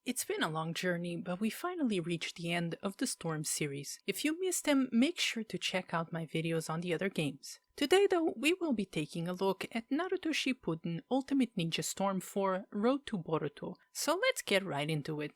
It's been a long journey, but we finally reached the end of the Storm series. If you missed them, make sure to check out my videos on the other games. Today though, we will be taking a look at Naruto Shippuden Ultimate Ninja Storm 4 Road to Boruto, so let's get right into it.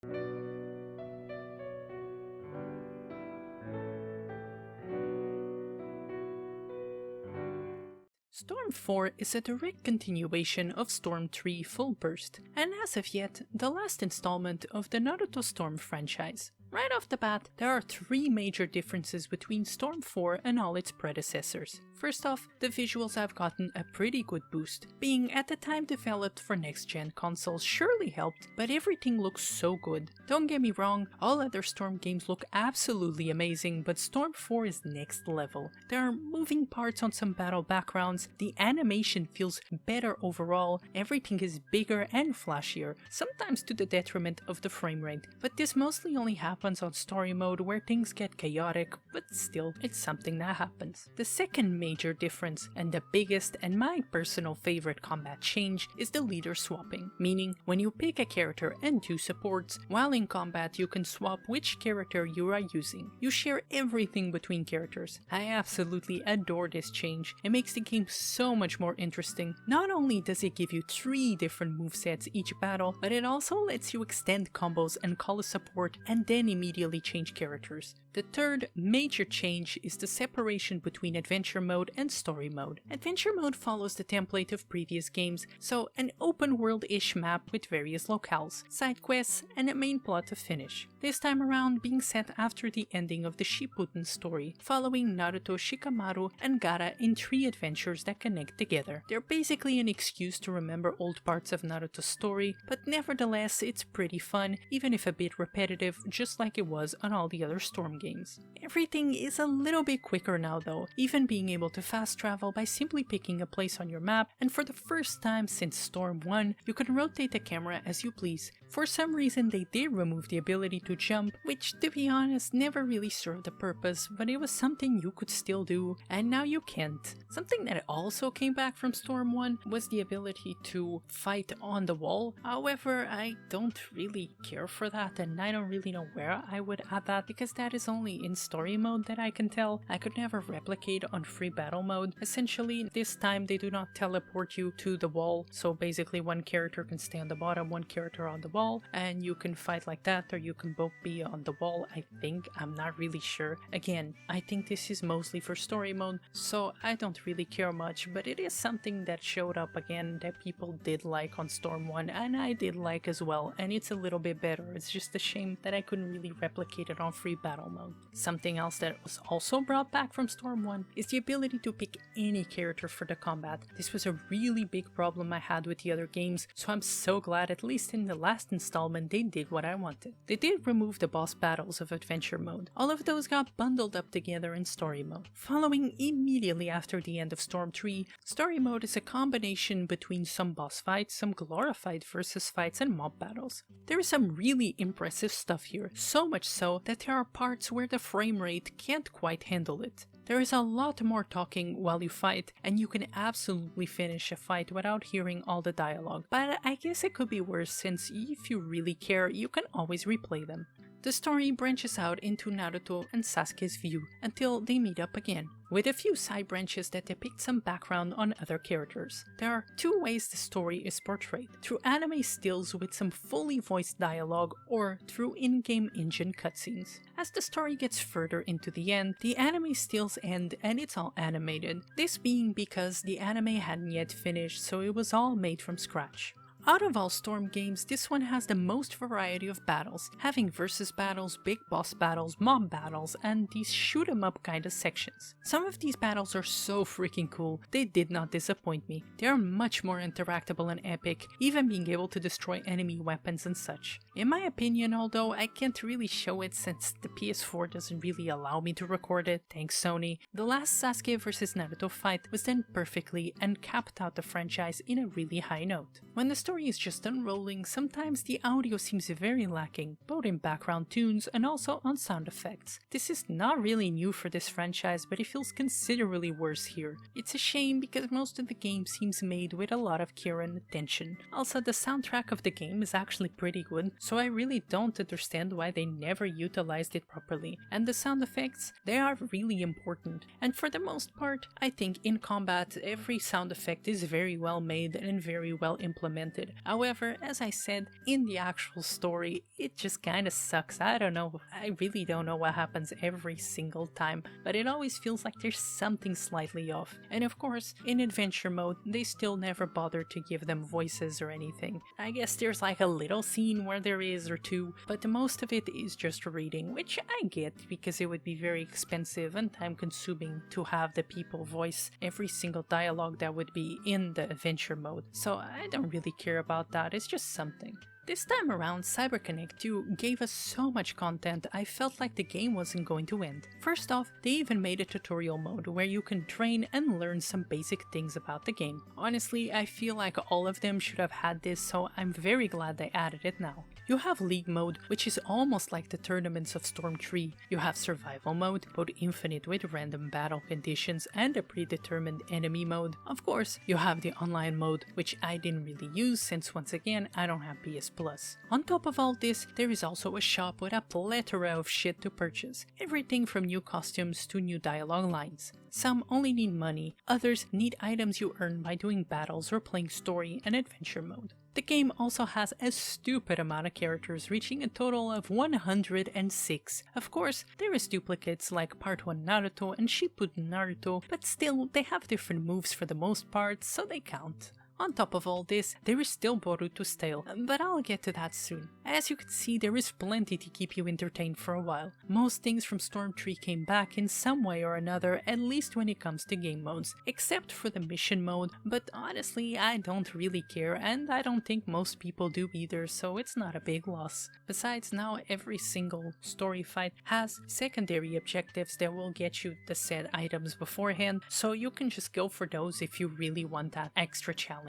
Storm 4 is a direct continuation of Storm 3 Full Burst, and as of yet, the last installment of the Naruto Storm franchise. Right off the bat, there are three major differences between Storm 4 and all its predecessors. First off, the visuals have gotten a pretty good boost. Being at the time developed for next-gen consoles surely helped, but everything looks so good. Don't get me wrong, all other Storm games look absolutely amazing, but Storm 4 is next level. There are moving parts on some battle backgrounds, the animation feels better overall, everything is bigger and flashier, sometimes to the detriment of the frame rate, but this mostly only happens on story mode where things get chaotic, but still, it's something that happens. The second major difference, and the biggest and my personal favorite combat change, is the leader swapping, meaning when you pick a character and two supports, while in combat you can swap which character you are using. You share everything between characters. I absolutely adore this change. It makes the game so much more interesting. Not only does it give you 3 different movesets each battle, but it also lets you extend combos and call a support and then immediately change characters. The third major change is the separation between adventure mode and story mode. Adventure mode follows the template of previous games, so an open world-ish map with various locales, side quests, and a main plot to finish. This time around being set after the ending of the Shippuden story, following Naruto, Shikamaru, and Gaara in 3 adventures that connect together. They're basically an excuse to remember old parts of Naruto's story, but nevertheless it's pretty fun, even if a bit repetitive, just like it was on all the other Storm games. Everything is a little bit quicker now though, even being able to fast travel by simply picking a place on your map, and for the first time since Storm 1, you can rotate the camera as you please. For some reason they did remove the ability to jump, which to be honest never really served a purpose, but it was something you could still do, and now you can't. Something that also came back from Storm 1 was the ability to fight on the wall. However, I don't really care for that, and I don't really know where I would add that, because that is only in story mode that I can tell. I could never replicate on free battle mode. Essentially, this time they do not teleport you to the wall, so basically one character can stay on the bottom, one character on the wall, and you can fight like that, or you can both be on the wall, I think. I'm not really sure. Again, I think this is mostly for story mode, so I don't really care much, but it is something that showed up again that people did like on Storm 1, and I did like as well, and it's a little bit better. It's just a shame that I couldn't really replicate it on free battle mode. Something else that was also brought back from Storm 1 is the ability to pick any character for the combat. This was a really big problem I had with the other games, so I'm so glad at least in the last installment they did what I wanted. They did remove the boss battles of adventure mode. All of those got bundled up together in story mode. Following immediately after the end of Storm 3, story mode is a combination between some boss fights, some glorified versus fights, and mob battles. There is some really impressive stuff here, so much so that there are parts where the frame rate can't quite handle it. There is a lot more talking while you fight, and you can absolutely finish a fight without hearing all the dialogue, but I guess it could be worse since if you really care, you can always replay them. The story branches out into Naruto and Sasuke's view until they meet up again, with a few side branches that depict some background on other characters. There are 2 ways the story is portrayed: through anime stills with some fully voiced dialogue, or through in-game engine cutscenes. As the story gets further into the end, the anime stills end and it's all animated, this being because the anime hadn't yet finished, so it was all made from scratch. Out of all Storm games, this one has the most variety of battles, having versus battles, big boss battles, mob battles, and these shoot 'em up kinda sections. Some of these battles are so freaking cool, they did not disappoint me. They are much more interactable and epic, even being able to destroy enemy weapons and such. In my opinion, although I can't really show it since the PS4 doesn't really allow me to record it, thanks Sony, the last Sasuke vs Naruto fight was done perfectly and capped out the franchise in a really high note. When the story story is just unrolling, sometimes the audio seems very lacking, both in background tunes and also on sound effects. This is not really new for this franchise, but it feels considerably worse here. It's a shame because most of the game seems made with a lot of care and attention. Also, the soundtrack of the game is actually pretty good, so I really don't understand why they never utilized it properly. And the sound effects, they are really important. And for the most part, I think in combat, every sound effect is very well made and very well implemented. However, as I said, in the actual story, it just kinda sucks. I don't know, I really don't know what happens every single time, but it always feels like there's something slightly off. And of course, in adventure mode, they still never bother to give them voices or anything. I guess there's like a little scene where there is or two, but most of it is just reading, which I get because it would be very expensive and time consuming to have the people voice every single dialogue that would be in the adventure mode. So I don't really care about that, it's just something. This time around, CyberConnect 2 gave us so much content I felt like the game wasn't going to end. First off, they even made a tutorial mode where you can train and learn some basic things about the game. Honestly, I feel like all of them should have had this, so I'm very glad they added it now. You have League mode, which is almost like the tournaments of Storm 3. You have Survival mode, both infinite with random battle conditions and a predetermined enemy mode. Of course, you have the online mode, which I didn't really use since once again I don't have PS Plus. On top of all this, there is also a shop with a plethora of shit to purchase. Everything from new costumes to new dialogue lines. Some only need money, others need items you earn by doing battles or playing story and adventure mode. The game also has a stupid amount of characters, reaching a total of 106. Of course, there is duplicates like Part 1 Naruto and Shippuden Naruto, but still, they have different moves for the most part, so they count. On top of all this, there is still Boruto's tale, but I'll get to that soon. As you can see, there is plenty to keep you entertained for a while. Most things from Storm 3 came back in some way or another, at least when it comes to game modes, except for the mission mode, but honestly I don't really care and I don't think most people do either, so it's not a big loss. Besides, now every single story fight has secondary objectives that will get you the said items beforehand, so you can just go for those if you really want that extra challenge.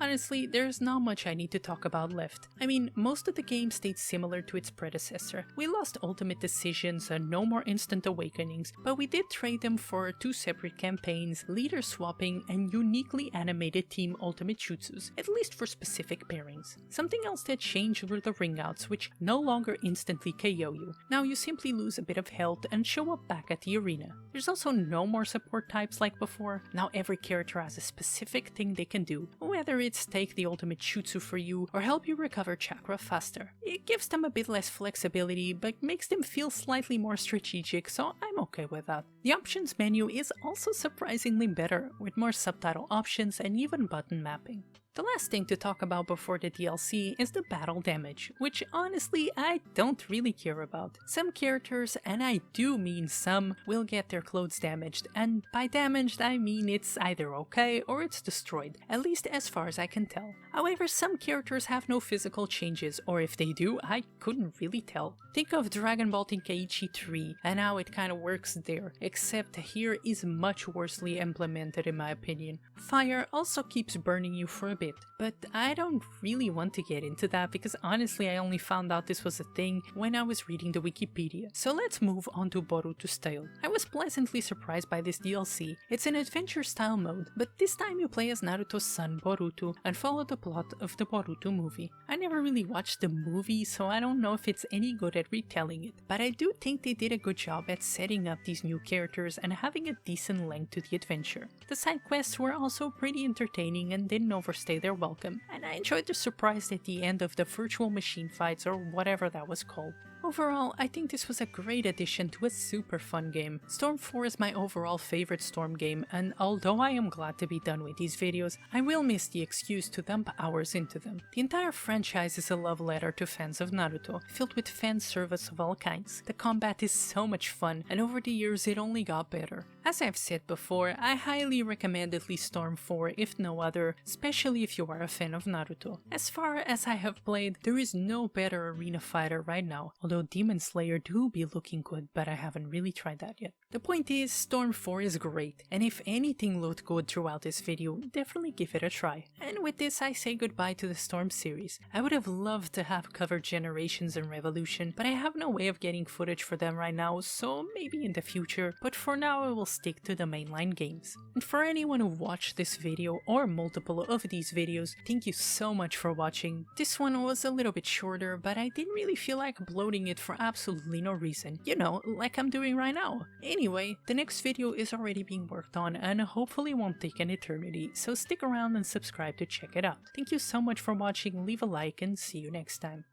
Honestly, there's not much I need to talk about left. I mean, most of the game stayed similar to its predecessor. We lost ultimate decisions and no more instant awakenings, but we did trade them for 2 separate campaigns, leader swapping, and uniquely animated team ultimate jutsus, at least for specific pairings. Something else that changed were the ringouts, which no longer instantly KO you. Now you simply lose a bit of health and show up back at the arena. There's also no more support types like before. Now every character has a specific thing they can do, whether it's take the ultimate jutsu for you or help you recover chakra faster. It gives them a bit less flexibility but makes them feel slightly more strategic, so I'm okay with that. The options menu is also surprisingly better, with more subtitle options and even button mapping. The last thing to talk about before the DLC is the battle damage, which honestly I don't really care about. Some characters, and I do mean some, will get their clothes damaged, and by damaged I mean it's either okay or it's destroyed, at least as far as I can tell. However, some characters have no physical changes, or if they do, I couldn't really tell. Think of Dragon Ball Tenkaichi 3 and how it kinda works there, except here is much worsely implemented in my opinion. Fire also keeps burning you for a bit, but I don't really want to get into that because honestly I only found out this was a thing when I was reading the Wikipedia. So let's move on to Boruto's tale. I was pleasantly surprised by this DLC. It's an adventure style mode, but this time you play as Naruto's son Boruto and follow the plot of the Boruto movie. I never really watched the movie, so I don't know if it's any good at retelling it, but I do think they did a good job at setting up these new characters and having a decent length to the adventure. The side quests were also pretty entertaining and didn't overstay their welcome, and I enjoyed the surprise at the end of the virtual machine fights or whatever that was called. Overall, I think this was a great addition to a super fun game. Storm 4 is my overall favorite Storm game, and although I am glad to be done with these videos, I will miss the excuse to dump hours into them. The entire franchise is a love letter to fans of Naruto, filled with fan service of all kinds. The combat is so much fun, and over the years it only got better. As I've said before, I highly recommend at least Storm 4 if no other, especially if you are a fan of Naruto. As far as I have played, there is no better arena fighter right now, although Demon Slayer do be looking good, but I haven't really tried that yet. The point is, Storm 4 is great, and if anything looked good throughout this video, definitely give it a try. And with this I say goodbye to the Storm series. I would have loved to have covered Generations and Revolution, but I have no way of getting footage for them right now, so maybe in the future, but for now I will stick to the mainline games. And for anyone who watched this video or multiple of these videos, thank you so much for watching. This one was a little bit shorter, but I didn't really feel like uploading it for absolutely no reason. You know, like I'm doing right now. Anyway, the next video is already being worked on and hopefully won't take an eternity, so stick around and subscribe to check it out. Thank you so much for watching, leave a like and see you next time.